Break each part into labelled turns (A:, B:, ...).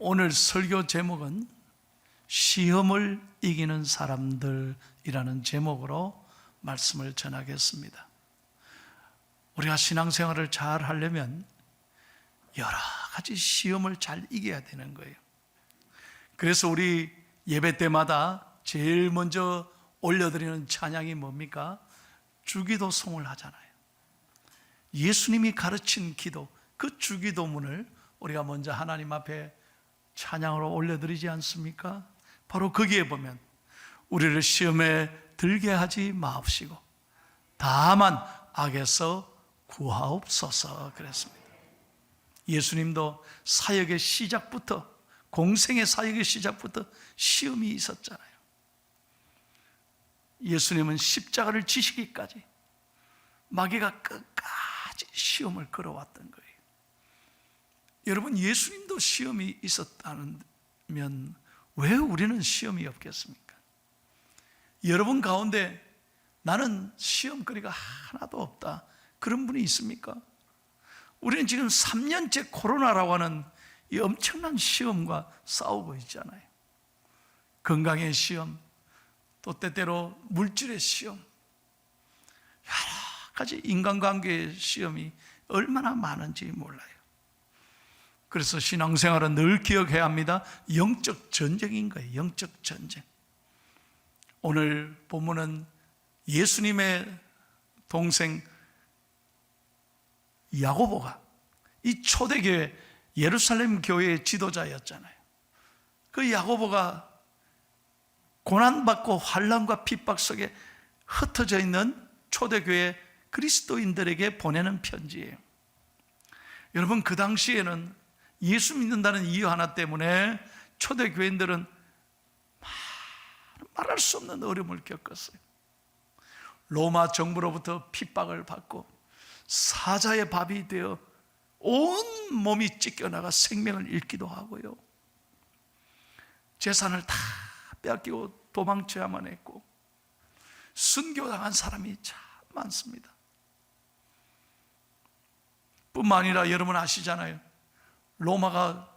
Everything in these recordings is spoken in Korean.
A: 오늘 설교 제목은 시험을 이기는 사람들이라는 제목으로 말씀을 전하겠습니다. 우리가 신앙생활을 잘 하려면 여러 가지 시험을 잘 이겨야 되는 거예요. 그래서 우리 예배 때마다 제일 먼저 올려드리는 찬양이 뭡니까? 주기도송을 하잖아요. 예수님이 가르친 기도, 그 주기도문을 우리가 먼저 하나님 앞에 찬양으로 올려드리지 않습니까? 바로 거기에 보면 우리를 시험에 들게 하지 마옵시고 다만 악에서 구하옵소서 그랬습니다. 예수님도 사역의 시작부터, 공생의 사역의 시작부터 시험이 있었잖아요. 예수님은 십자가를 지시기까지 마귀가 끝까지 시험을 걸어왔던 거예요. 여러분, 예수님도 시험이 있었다면 왜 우리는 시험이 없겠습니까? 여러분 가운데 나는 시험거리가 하나도 없다, 그런 분이 있습니까? 우리는 지금 3년째 코로나라고 하는 이 엄청난 시험과 싸우고 있잖아요. 건강의 시험, 또 때때로 물질의 시험, 여러 가지 인간관계의 시험이 얼마나 많은지 몰라요. 그래서 신앙생활은 늘 기억해야 합니다. 영적 전쟁인 거예요. 영적 전쟁. 오늘 본문은 예수님의 동생 야고보가 이 초대교회 예루살렘 교회의 지도자였잖아요. 그 야고보가 고난받고 환난과 핍박 속에 흩어져 있는 초대교회 그리스도인들에게 보내는 편지예요. 여러분, 그 당시에는 예수 믿는다는 이유 하나 때문에 초대교인들은 말할 수 없는 어려움을 겪었어요. 로마 정부로부터 핍박을 받고 사자의 밥이 되어 온 몸이 찢겨나가 생명을 잃기도 하고요, 재산을 다 빼앗기고 도망쳐야만 했고 순교당한 사람이 참 많습니다. 뿐만 아니라 여러분 아시잖아요. 로마가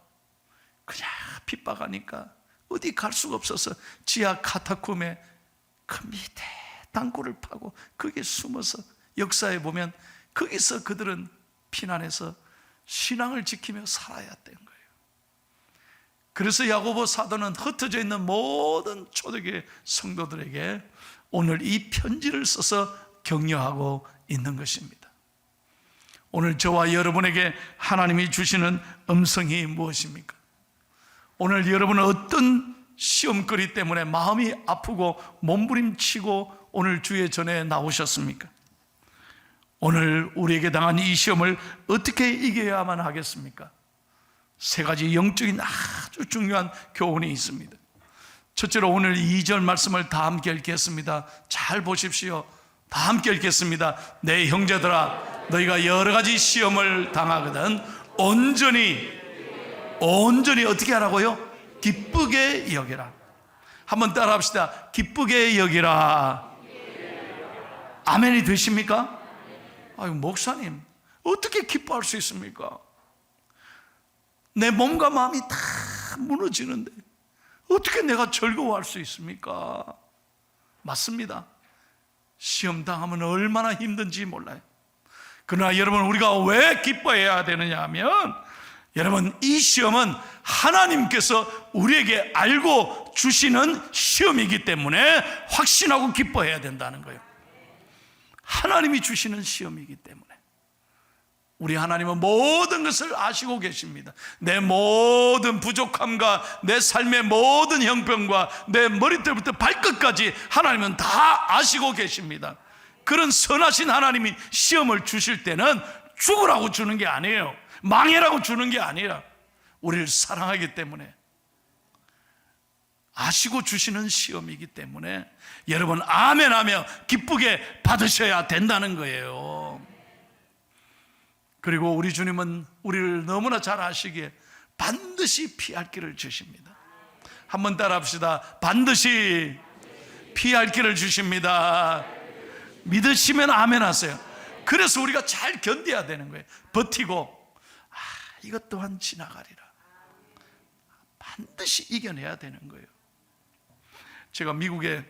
A: 그냥 핍박하니까 어디 갈 수가 없어서 지하 카타콤에 그 밑에 땅굴을 파고 거기에 숨어서, 역사에 보면 거기서 그들은 피난해서 신앙을 지키며 살아야 된 거예요. 그래서 야고보 사도는 흩어져 있는 모든 초대교회 성도들에게 오늘 이 편지를 써서 격려하고 있는 것입니다. 오늘 저와 여러분에게 하나님이 주시는 음성이 무엇입니까? 오늘 여러분은 어떤 시험거리 때문에 마음이 아프고 몸부림치고 오늘 주의 전에 나오셨습니까? 오늘 우리에게 당한 이 시험을 어떻게 이겨야만 하겠습니까? 세 가지 영적인 아주 중요한 교훈이 있습니다. 첫째로 오늘 2절 말씀을 다 함께 읽겠습니다. 잘 보십시오. 다 함께 읽겠습니다. 내 형제들아, 너희가 여러 가지 시험을 당하거든 온전히 어떻게 하라고요? 기쁘게 여기라. 한번 따라 합시다. 기쁘게 여기라. 아멘이 되십니까? 아유, 목사님, 어떻게 기뻐할 수 있습니까? 내 몸과 마음이 다 무너지는데 어떻게 내가 즐거워할 수 있습니까? 맞습니다. 시험 당하면 얼마나 힘든지 몰라요. 그러나 여러분, 우리가 왜 기뻐해야 되느냐 하면, 여러분, 이 시험은 하나님께서 우리에게 알고 주시는 시험이기 때문에 확신하고 기뻐해야 된다는 거예요. 하나님이 주시는 시험이기 때문에. 우리 하나님은 모든 것을 아시고 계십니다. 내 모든 부족함과 내 삶의 모든 형편과 내 머리털부터 발끝까지 하나님은 다 아시고 계십니다. 그런 선하신 하나님이 시험을 주실 때는 죽으라고 주는 게 아니에요. 망해라고 주는 게 아니라 우리를 사랑하기 때문에 아시고 주시는 시험이기 때문에 여러분 아멘하며 기쁘게 받으셔야 된다는 거예요. 그리고 우리 주님은 우리를 너무나 잘 아시기에 반드시 피할 길을 주십니다. 한번 따라 합시다. 반드시 피할 길을 주십니다. 믿으시면 아멘 하세요. 그래서 우리가 잘 견뎌야 되는 거예요. 버티고 이것 또한 지나가리라. 반드시 이겨내야 되는 거예요. 제가 미국에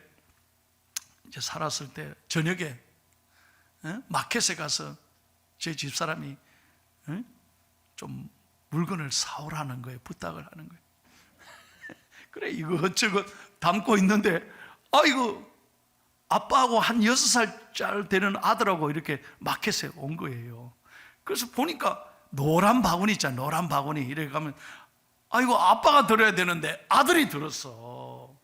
A: 이제 살았을 때 저녁에 마켓에 가서 제 집사람이 좀 물건을 사오라는 거예요. 부탁을 하는 거예요. 그래 이것저것 담고 있는데 이거 아빠하고 한 6살짜리 되는 아들하고 이렇게 마켓에 온 거예요. 그래서 보니까 노란 바구니 있잖아요. 노란 바구니. 이렇게 가면 이거 아빠가 들어야 되는데 아들이 들었어.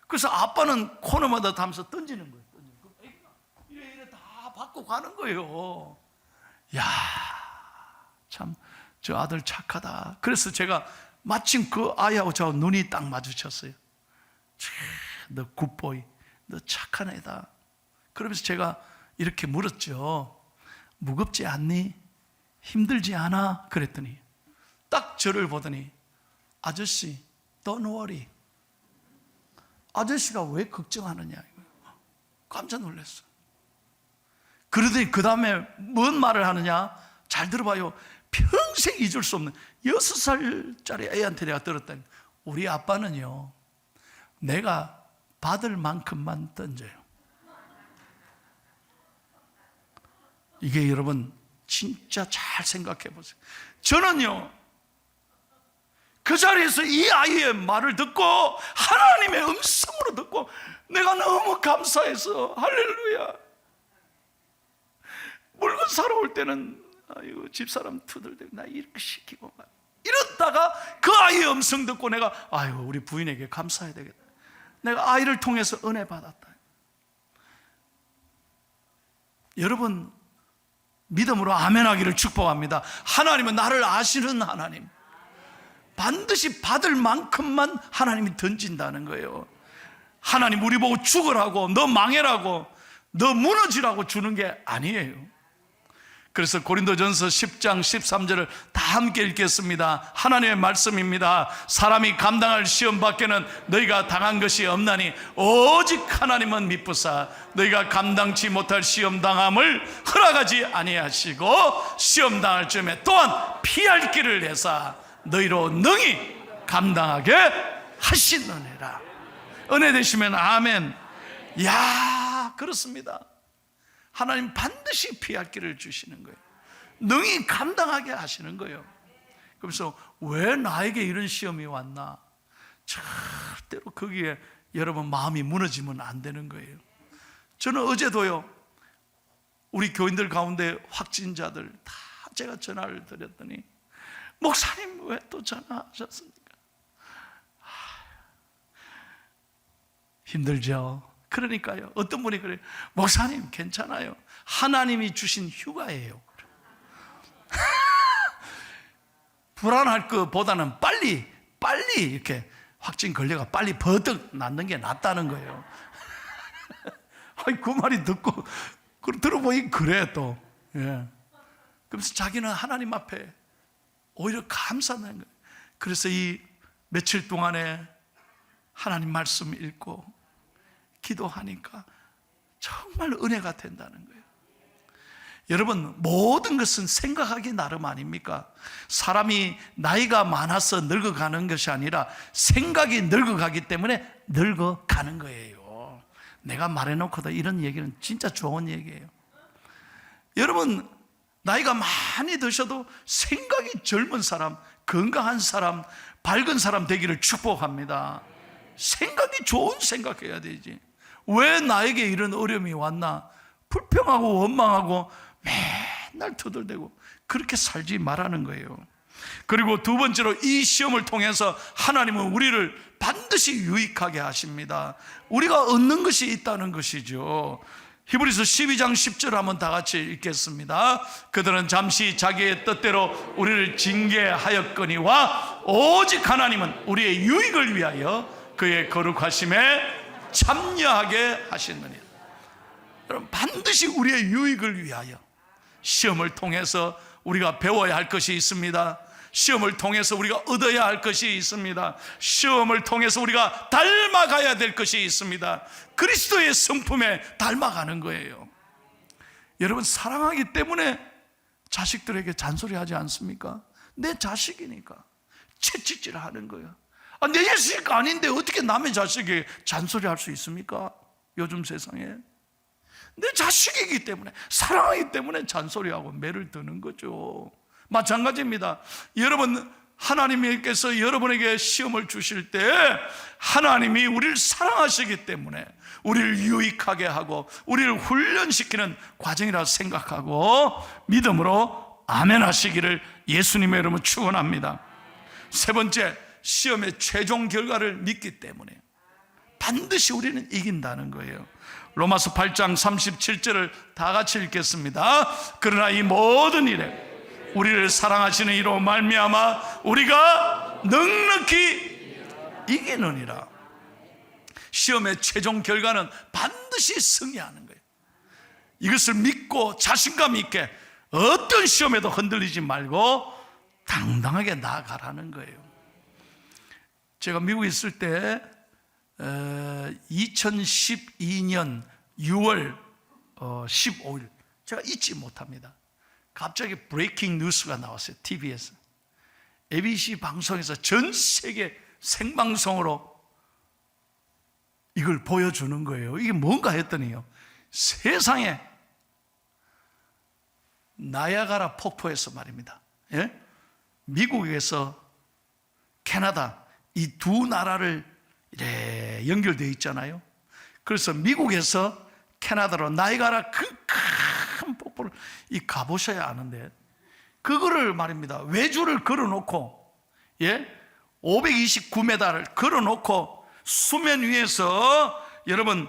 A: 그래서 아빠는 코너마다 담아서 던지는 거예요. 이래 다 받고 가는 거예요. 야, 참 저 아들 착하다. 그래서 제가 마침 그 아이하고 저 눈이 딱 마주쳤어요. 너 굿보이, 너 착한 애다. 그러면서 제가 이렇게 물었죠. 무겁지 않니? 힘들지 않아? 그랬더니 딱 저를 보더니 아저씨, don't worry. 아저씨가 왜 걱정하느냐? 깜짝 놀랐어. 그러더니 그 다음에 뭔 말을 하느냐? 잘 들어봐요. 평생 잊을 수 없는 6살짜리 애한테 내가 들었다니, 우리 아빠는요, 내가 받을 만큼만 던져요. 이게 여러분 진짜 잘 생각해 보세요. 저는요, 그 자리에서 이 아이의 말을 듣고 하나님의 음성으로 듣고 내가 너무 감사해서 할렐루야. 물건 사러 올 때는 집사람 투덜대고 나 이렇게 시키고 막 이러다가 그 아이의 음성 듣고 내가 우리 부인에게 감사해야 되겠다. 내가 아이를 통해서 은혜 받았다. 여러분 믿음으로 아멘하기를 축복합니다. 하나님은 나를 아시는 하나님, 반드시 받을 만큼만 하나님이 던진다는 거예요. 하나님 우리 보고 죽으라고, 너 망해라고, 너 무너지라고 주는 게 아니에요. 그래서 고린도전서 10장 13절을 다 함께 읽겠습니다. 하나님의 말씀입니다. 사람이 감당할 시험 밖에는 너희가 당한 것이 없나니 오직 하나님은 미쁘사 너희가 감당치 못할 시험 당함을 허락하지 아니하시고 시험 당할 쯤에 또한 피할 길을 내사 너희로 능히 감당하게 하시느니라. 은혜 되시면 아멘. 야, 그렇습니다. 하나님 반드시 피할 길을 주시는 거예요. 능히 감당하게 하시는 거예요. 그래서 왜 나에게 이런 시험이 왔나? 절대로 거기에 여러분 마음이 무너지면 안 되는 거예요. 저는 어제도요, 우리 교인들 가운데 확진자들 다 제가 전화를 드렸더니 목사님 왜 또 전화하셨습니까? 힘들죠. 그러니까요, 어떤 분이 그래요. 목사님 괜찮아요. 하나님이 주신 휴가예요. 불안할 것보다는 빨리 이렇게 확진 걸려가 빨리 버뜩 낫는 게 낫다는 거예요. 그 말이 듣고 들어보니 그래 또. 예. 그래서 자기는 하나님 앞에 오히려 감사하는 거예요. 그래서 이 며칠 동안에 하나님 말씀 읽고 기도하니까 정말 은혜가 된다는 거예요. 여러분, 모든 것은 생각하기 나름 아닙니까? 사람이 나이가 많아서 늙어가는 것이 아니라 생각이 늙어가기 때문에 늙어가는 거예요. 내가 말해놓고도 이런 얘기는 진짜 좋은 얘기예요. 여러분, 나이가 많이 드셔도 생각이 젊은 사람, 건강한 사람, 밝은 사람 되기를 축복합니다. 생각이 좋은 생각해야 되지. 왜 나에게 이런 어려움이 왔나? 불평하고 원망하고 맨날 투덜대고 그렇게 살지 말라는 거예요. 그리고 두 번째로, 이 시험을 통해서 하나님은 우리를 반드시 유익하게 하십니다. 우리가 얻는 것이 있다는 것이죠. 히브리서 12장 10절 한번 다 같이 읽겠습니다. 그들은 잠시 자기의 뜻대로 우리를 징계하였거니와 오직 하나님은 우리의 유익을 위하여 그의 거룩하심에 참여하게 하시느니라. 여러분, 반드시 우리의 유익을 위하여 시험을 통해서 우리가 배워야 할 것이 있습니다. 시험을 통해서 우리가 얻어야 할 것이 있습니다. 시험을 통해서 우리가 닮아가야 될 것이 있습니다. 그리스도의 성품에 닮아가는 거예요. 여러분, 사랑하기 때문에 자식들에게 잔소리하지 않습니까? 내 자식이니까 채찍질 하는 거예요. 내 자식 아닌데 어떻게 남의 자식에게 잔소리할 수 있습니까? 요즘 세상에 내 자식이기 때문에, 사랑하기 때문에 잔소리하고 매를 드는 거죠. 마찬가지입니다. 여러분, 하나님께서 여러분에게 시험을 주실 때 하나님이 우리를 사랑하시기 때문에 우리를 유익하게 하고 우리를 훈련시키는 과정이라 생각하고 믿음으로 아멘 하시기를 예수님의 이름으로 축원합니다. 세 번째, 시험의 최종 결과를 믿기 때문에 반드시 우리는 이긴다는 거예요. 로마서 8장 37절을 다 같이 읽겠습니다. 그러나 이 모든 일에 우리를 사랑하시는 이로 말미암아 우리가 넉넉히 이기느니라. 시험의 최종 결과는 반드시 승리하는 거예요. 이것을 믿고 자신감 있게 어떤 시험에도 흔들리지 말고 당당하게 나아가라는 거예요. 제가 미국에 있을 때 2012년 6월 15일 제가 잊지 못합니다. 갑자기 브레이킹 뉴스가 나왔어요. TV에서 ABC 방송에서 전 세계 생방송으로 이걸 보여주는 거예요. 이게 뭔가 했더니요, 세상에 나야가라 폭포에서 말입니다, 예? 미국에서 캐나다 이 두 나라를 이래 연결되어 있잖아요. 그래서 미국에서 캐나다로 나야가라 그 큰 폭포를 가보셔야 아는데, 그거를 말입니다, 외주를 걸어놓고, 예, 529m를 걸어놓고 수면 위에서 여러분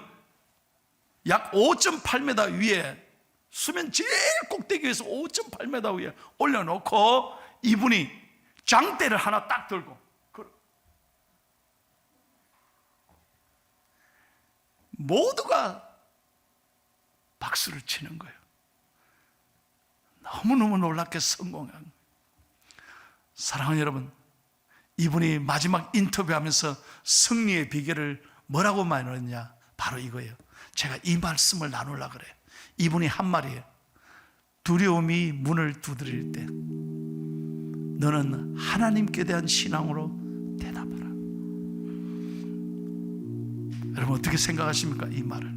A: 약 5.8m 위에, 수면 제일 꼭대기 위에서 5.8m 위에 올려놓고 이분이 장대를 하나 딱 들고 모두가 박수를 치는 거예요. 너무너무 놀랍게 성공한. 사랑하는 여러분, 이분이 마지막 인터뷰하면서 승리의 비결을 뭐라고 말했냐? 바로 이거예요. 제가 이 말씀을 나누려고 그래요. 이분이 한 말이에요. 두려움이 문을 두드릴 때 너는 하나님께 대한 신앙으로 대답하라. 여러분 어떻게 생각하십니까? 이 말을.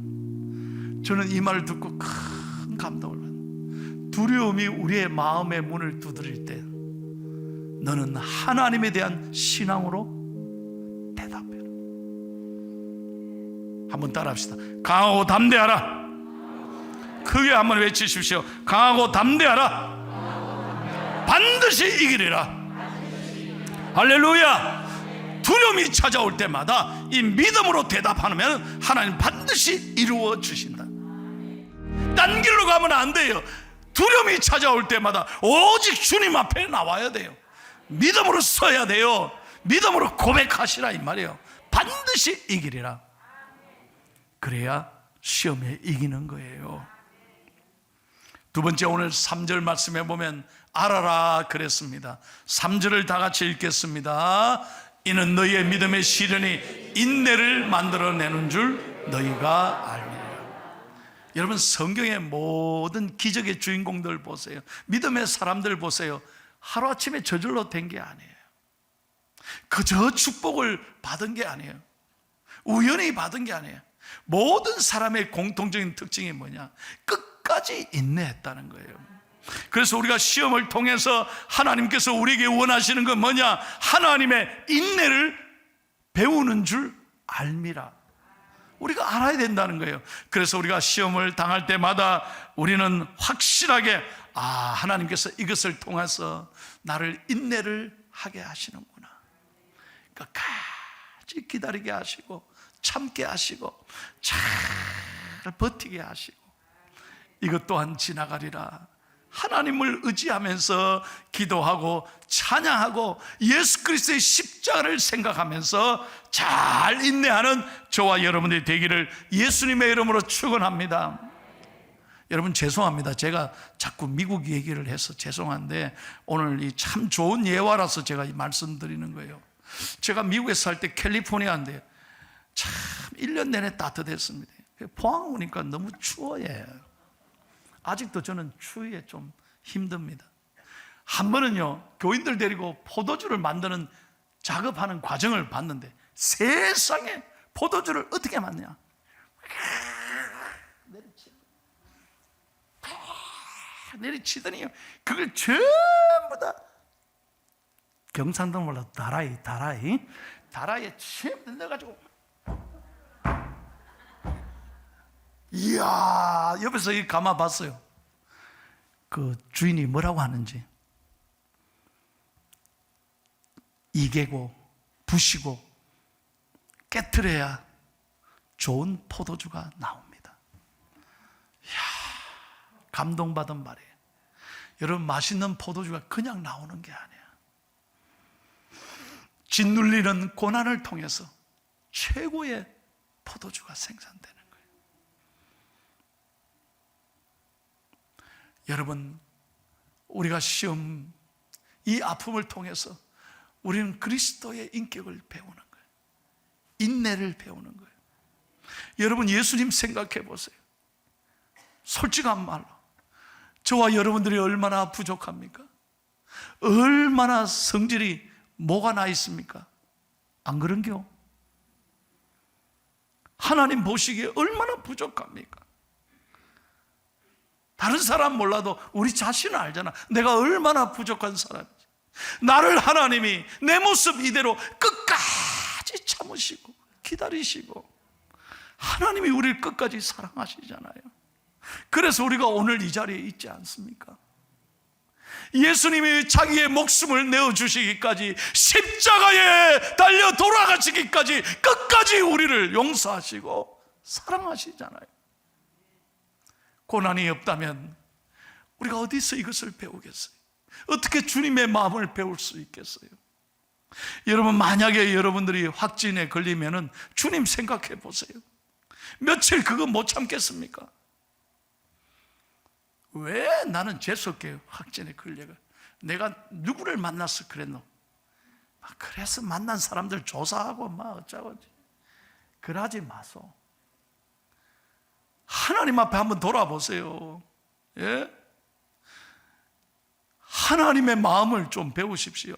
A: 저는 이 말을 듣고 큰 감동을 받아요. 두려움이 우리의 마음의 문을 두드릴 때 너는 하나님에 대한 신앙으로 대답해라. 한번 따라합시다. 강하고 담대하라. 크게 한번 외치십시오. 강하고 담대하라. 반드시 이기리라. 할렐루야. 두려움이 찾아올 때마다 이 믿음으로 대답하면 하나님 반드시 이루어 주신다. 딴 길로 가면 안 돼요. 두려움이 찾아올 때마다 오직 주님 앞에 나와야 돼요. 믿음으로 서야 돼요. 믿음으로 고백하시라 이 말이에요. 반드시 이기리라. 그래야 시험에 이기는 거예요. 두 번째, 오늘 3절 말씀에 보면 알아라 그랬습니다. 3절을 다 같이 읽겠습니다. 이는 너희의 믿음의 시련이 인내를 만들어내는 줄 너희가 알미라. 여러분 성경의 모든 기적의 주인공들 보세요. 믿음의 사람들 보세요. 하루아침에 저절로 된 게 아니에요. 그저 축복을 받은 게 아니에요. 우연히 받은 게 아니에요. 모든 사람의 공통적인 특징이 뭐냐? 끝까지 인내했다는 거예요. 그래서 우리가 시험을 통해서 하나님께서 우리에게 원하시는 건 뭐냐? 하나님의 인내를 배우는 줄 알미라. 우리가 알아야 된다는 거예요. 그래서 우리가 시험을 당할 때마다 우리는 확실하게 하나님께서 이것을 통해서 나를 인내를 하게 하시는구나. 끝까지 기다리게 하시고 참게 하시고 잘 버티게 하시고 이것 또한 지나가리라. 하나님을 의지하면서 기도하고 찬양하고 예수 그리스도의 십자가를 생각하면서 잘 인내하는 저와 여러분들이 되기를 예수님의 이름으로 축원합니다. 여러분 죄송합니다. 제가 자꾸 미국 얘기를 해서 죄송한데 오늘 이 참 좋은 예화라서 제가 이 말씀드리는 거예요. 제가 미국에 살 때 캘리포니아인데 참 1년 내내 따뜻했습니다. 포항 오니까 너무 추워요. 아직도 저는 추위에 좀 힘듭니다. 한 번은요, 교인들 데리고 포도주를 만드는 작업하는 과정을 봤는데 세상에 포도주를 어떻게 만드냐, 내리치더니 그걸 전부 다 경상도 몰라도 다라이에 전부 넣어가지고, 이야, 옆에서 이 가만 봤어요. 그 주인이 뭐라고 하는지. 이개고 부시고 깨트려야 좋은 포도주가 나옵니다. 이야, 감동받은 말이에요. 여러분, 맛있는 포도주가 그냥 나오는 게 아니야. 짓눌리는 고난을 통해서 최고의 포도주가 생산되는 거예요. 여러분, 우리가 시험, 이 아픔을 통해서 우리는 그리스도의 인격을 배우는 거예요. 인내를 배우는 거예요. 여러분, 예수님 생각해 보세요. 솔직한 말로 저와 여러분들이 얼마나 부족합니까? 얼마나 성질이 뭐가 나 있습니까? 안 그런겨? 하나님 보시기에 얼마나 부족합니까? 다른 사람 몰라도 우리 자신은 알잖아. 내가 얼마나 부족한 사람인지. 나를 하나님이 내 모습 이대로 끝까지 참으시고 기다리시고, 하나님이 우리를 끝까지 사랑하시잖아요. 그래서 우리가 오늘 이 자리에 있지 않습니까? 예수님이 자기의 목숨을 내어주시기까지, 십자가에 달려 돌아가시기까지 끝까지 우리를 용서하시고 사랑하시잖아요. 고난이 없다면 우리가 어디서 이것을 배우겠어요? 어떻게 주님의 마음을 배울 수 있겠어요? 여러분, 만약에 여러분들이 확진에 걸리면은 주님 생각해 보세요. 며칠 그거 못 참겠습니까? 왜 나는 재수없게 확진에 걸려가? 내가 누구를 만나서 그랬노? 그래서 만난 사람들 조사하고 막 어쩌고. 그러지 마소. 하나님 앞에 한번 돌아보세요. 예? 하나님의 마음을 좀 배우십시오.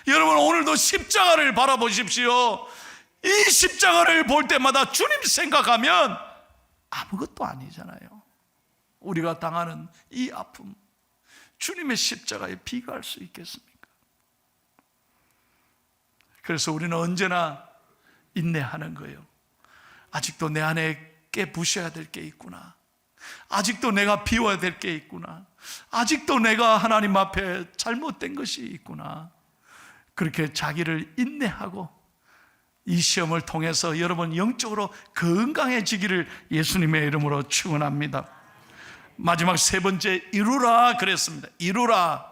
A: 여러분, 오늘도 십자가를 바라보십시오. 이 십자가를 볼 때마다 주님 생각하면 아무것도 아니잖아요. 우리가 당하는 이 아픔, 주님의 십자가에 비교할 수 있겠습니까? 그래서 우리는 언제나 인내하는 거예요. 아직도 내 안에 깨부셔야 될 게 있구나. 아직도 내가 비워야 될 게 있구나. 아직도 내가 하나님 앞에 잘못된 것이 있구나. 그렇게 자기를 인내하고 이 시험을 통해서 여러분 영적으로 건강해지기를 예수님의 이름으로 축원합니다. 마지막 세 번째, 이루라 그랬습니다. 이루라.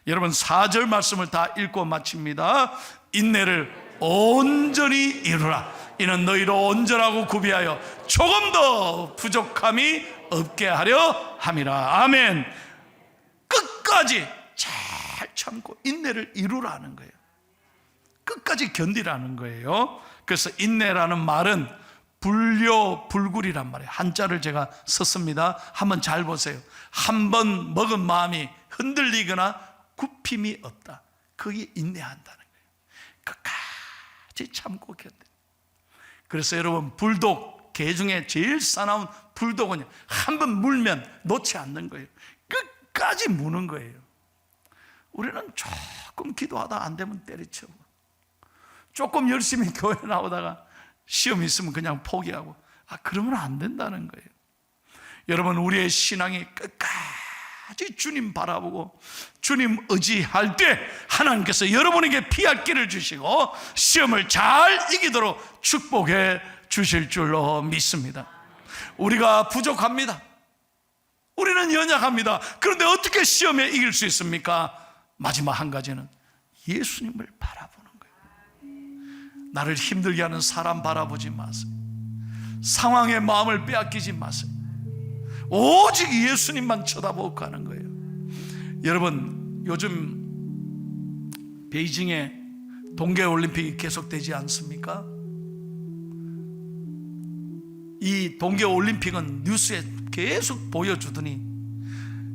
A: 여러분, 4절 말씀을 다 읽고 마칩니다. 인내를 온전히 이루라. 이는 너희로 온전하고 구비하여 조금 더 부족함이 없게 하려 함이라. 아멘. 끝까지 잘 참고 인내를 이루라는 거예요. 끝까지 견디라는 거예요. 그래서 인내라는 말은 불효불굴이란 말이에요. 한자를 제가 썼습니다. 한번 잘 보세요. 한 번 먹은 마음이 흔들리거나 굽힘이 없다. 그게 인내한다는 거예요. 끝까지 참고 견디. 그래서 여러분, 불독, 개 중에 제일 사나운 불독은 한 번 물면 놓지 않는 거예요. 끝까지 무는 거예요. 우리는 조금 기도하다 안 되면 때려치고, 조금 열심히 교회 나오다가 시험 있으면 그냥 포기하고, 그러면 안 된다는 거예요. 여러분, 우리의 신앙이 끝까지 주님 바라보고 주님 의지할 때 하나님께서 여러분에게 피할 길을 주시고 시험을 잘 이기도록 축복해 주실 줄로 믿습니다. 우리가 부족합니다. 우리는 연약합니다. 그런데 어떻게 시험에 이길 수 있습니까? 마지막 한 가지는 예수님을 바라보는 거예요. 나를 힘들게 하는 사람 바라보지 마세요. 상황의 마음을 빼앗기지 마세요. 오직 예수님만 쳐다보고 가는 거예요. 여러분, 요즘 베이징에 동계올림픽이 계속되지 않습니까? 이 동계올림픽은 뉴스에 계속 보여주더니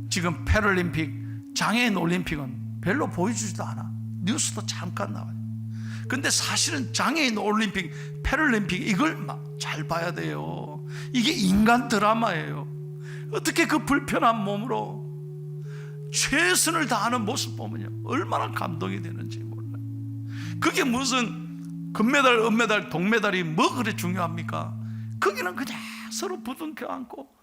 A: 지금 패럴림픽, 장애인 올림픽은 별로 보여주지도 않아. 뉴스도 잠깐 나와요. 근데 사실은 장애인 올림픽, 패럴림픽 이걸 잘 봐야 돼요. 이게 인간 드라마예요. 어떻게 그 불편한 몸으로 최선을 다하는 모습 보면요, 얼마나 감동이 되는지 몰라요. 그게 무슨 금메달, 은메달, 동메달이 뭐 그래 중요합니까? 거기는 그냥 서로 부둥켜 안고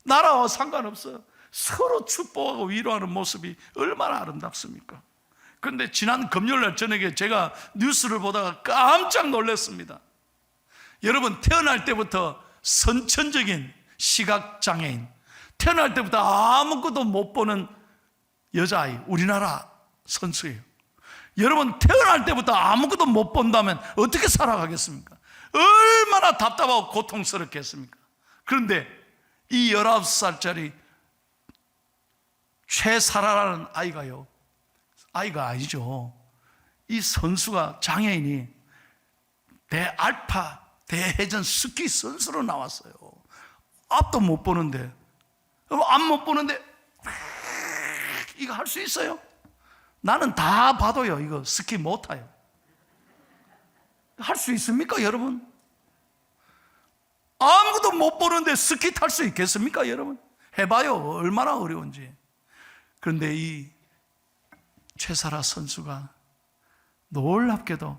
A: 나라와 상관없어요. 서로 축복하고 위로하는 모습이 얼마나 아름답습니까? 그런데 지난 금요일날 저녁에 제가 뉴스를 보다가 깜짝 놀랐습니다. 여러분, 태어날 때부터 선천적인 시각장애인, 태어날 때부터 아무것도 못 보는 여자아이, 우리나라 선수예요. 여러분, 태어날 때부터 아무것도 못 본다면 어떻게 살아가겠습니까? 얼마나 답답하고 고통스럽겠습니까? 그런데 이 19살짜리 최사라라는 아이가요, 아이가 아니죠, 이 선수가, 장애인이 대알파 대회전 스키 선수로 나왔어요. 앞도 못 보는데, 앞 못 보는데 이거 할 수 있어요? 나는 다 봐도요, 이거 스키 못 타요. 할 수 있습니까, 여러분? 아무것도 못 보는데 스키 탈 수 있겠습니까, 여러분? 해봐요, 얼마나 어려운지. 그런데 이 최사라 선수가 놀랍게도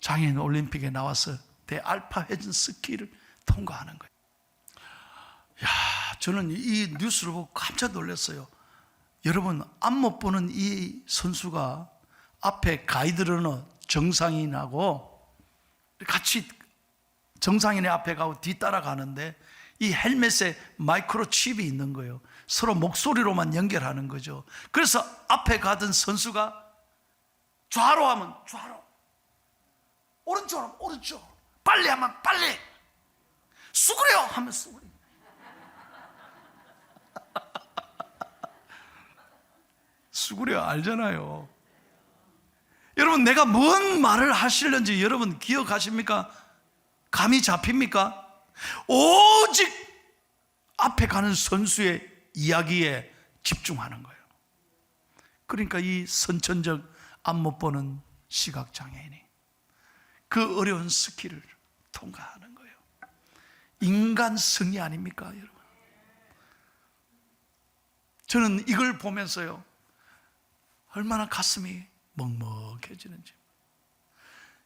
A: 장애인 올림픽에 나와서 대알파 회전 스키를 통과하는 거예요. 야, 저는 이 뉴스를 보고 깜짝 놀랐어요. 여러분, 앞 못 보는 이 선수가 앞에 가이드러너 정상인하고 같이 정상인의 앞에 가고 뒤따라 가는데 이 헬멧에 마이크로칩이 있는 거예요. 서로 목소리로만 연결하는 거죠. 그래서 앞에 가던 선수가 좌로 하면 좌로, 오른쪽으로 하면 오른쪽, 빨리 하면 빨리, 수그려 하면 수그려. 수그려 알잖아요. 여러분, 내가 뭔 말을 하시는지 여러분 기억하십니까? 감이 잡힙니까? 오직 앞에 가는 선수의 이야기에 집중하는 거예요. 그러니까 이 선천적 앞 못 보는 시각장애인이 그 어려운 스키를 통과하는 거예요. 인간 승리 아닙니까, 여러분? 저는 이걸 보면서요, 얼마나 가슴이 먹먹해지는지.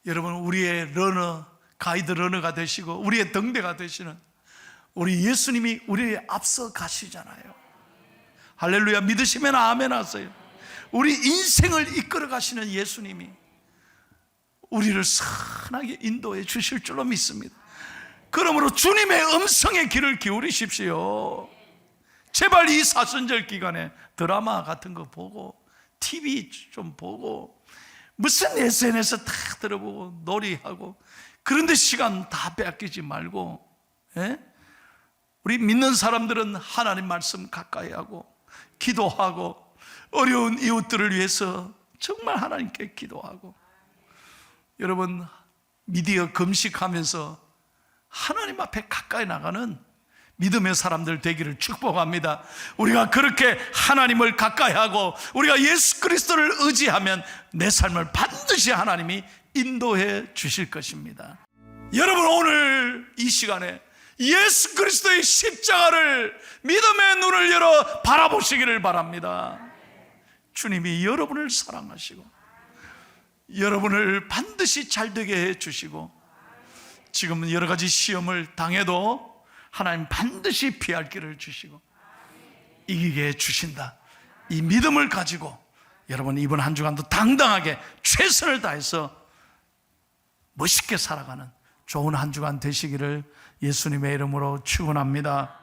A: 여러분, 우리의 러너, 가이드 러너가 되시고 우리의 등대가 되시는 우리 예수님이 우리의 앞서 가시잖아요. 할렐루야. 믿으시면 아멘 하세요. 우리 인생을 이끌어 가시는 예수님이 우리를 선하게 인도해 주실 줄로 믿습니다. 그러므로 주님의 음성의 귀를 기울이십시오. 제발 이 사순절 기간에 드라마 같은 거 보고 TV 좀 보고 무슨 SNS 다 들어보고 놀이하고 그런데 시간 다 빼앗기지 말고, 우리 믿는 사람들은 하나님 말씀 가까이 하고 기도하고 어려운 이웃들을 위해서 정말 하나님께 기도하고, 여러분 미디어 금식하면서 하나님 앞에 가까이 나가는 믿음의 사람들 되기를 축복합니다. 우리가 그렇게 하나님을 가까이 하고 우리가 예수 그리스도를 의지하면 내 삶을 반드시 하나님이 인도해 주실 것입니다. 여러분, 오늘 이 시간에 예수 그리스도의 십자가를 믿음의 눈을 열어 바라보시기를 바랍니다. 주님이 여러분을 사랑하시고 여러분을 반드시 잘되게 해 주시고, 지금은 여러 가지 시험을 당해도 하나님 반드시 피할 길을 주시고 이기게 해 주신다. 이 믿음을 가지고 여러분 이번 한 주간도 당당하게 최선을 다해서 멋있게 살아가는 좋은 한 주간 되시기를 예수님의 이름으로 축원합니다.